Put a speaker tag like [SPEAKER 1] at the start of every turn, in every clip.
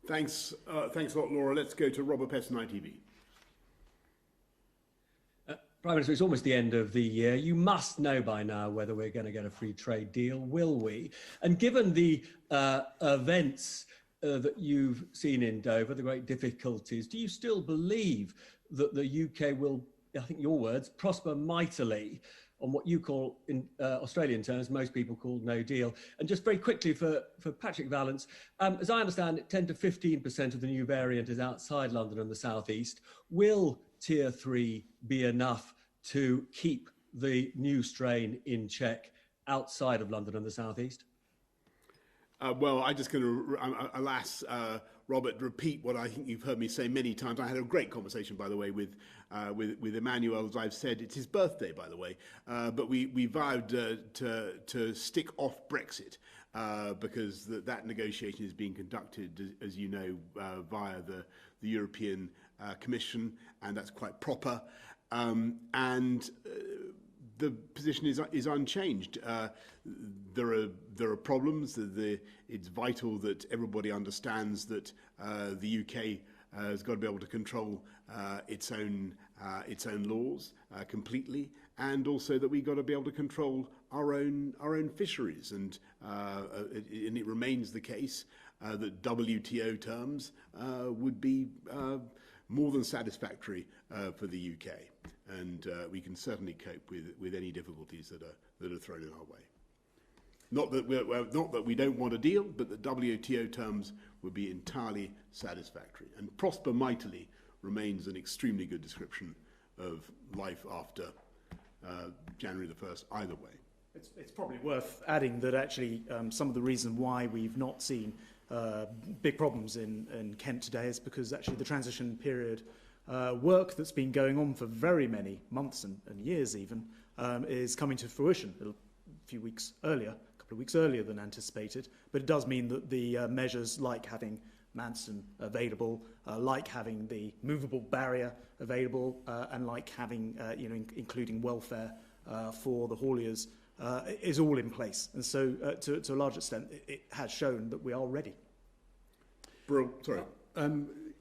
[SPEAKER 1] Thanks a lot, Laura. Let's go to Robert Peston, ITV.
[SPEAKER 2] Prime Minister, it's almost the end of the year. You must know by now whether we're going to get a free trade deal, will we? And given the events that you've seen in Dover, the great difficulties, do you still believe that the UK will, I think your words, prosper mightily on what you call, in Australian terms, most people call no deal? And just very quickly for Patrick Vallance, as I understand it, 10 to 15% of the new variant is outside London and the South East. Will Tier 3 be enough to keep the new strain in check outside of London and the South East?
[SPEAKER 1] Well, I'm just going to, alas, Robert, repeat what I think you've heard me say many times. I had a great conversation, by the way, with Emmanuel. As I've said, it's his birthday, by the way. But we vowed to stick off Brexit because that negotiation is being conducted, as you know, via the European Commission, and that's quite proper. And the position is unchanged. There are problems. It's vital that everybody understands that the UK has got to be able to control its own laws completely, and also that we've got to be able to control our own fisheries. And it remains the case that WTO terms would be more than satisfactory for the UK, and we can certainly cope with any difficulties that are thrown in our way. Not that we don't want a deal, but that WTO terms would be entirely satisfactory. And prosper mightily remains an extremely good description of life after January the 1st, either way.
[SPEAKER 3] It's probably worth adding that actually some of the reason why we've not seen big problems in Kent today is because actually the transition period work that's been going on for very many months and years even is coming to fruition a couple of weeks earlier than anticipated. But it does mean that the measures like having Manston available, like having the movable barrier available, and like having, including welfare for the hauliers, is all in place. And so, to a large extent, it has shown that we are ready.
[SPEAKER 1] Sorry.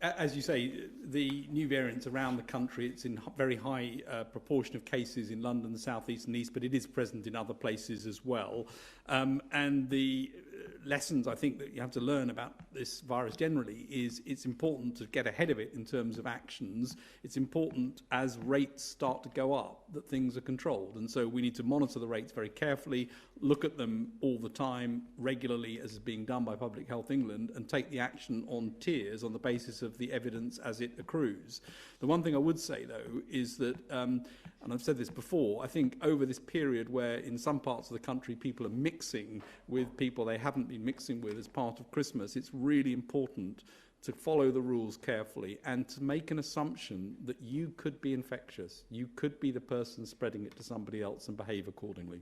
[SPEAKER 4] As you say, the new variants around the country, it's in very high proportion of cases in London, the South East and East, but it is present in other places as well. And the lessons I think that you have to learn about this virus generally is it's important to get ahead of it in terms of actions. It's important as rates start to go up that things are controlled. And so we need to monitor the rates very carefully, look at them all the time, regularly, as is being done by Public Health England, and take the action on tiers on the basis of the evidence as it accrues. The one thing I would say, though, is that, and I've said this before, I think over this period where in some parts of the country people are mixing with people they haven't been mixing with as part of Christmas, it's really important to follow the rules carefully and to make an assumption that you could be infectious. You could be the person spreading it to somebody else and behave accordingly.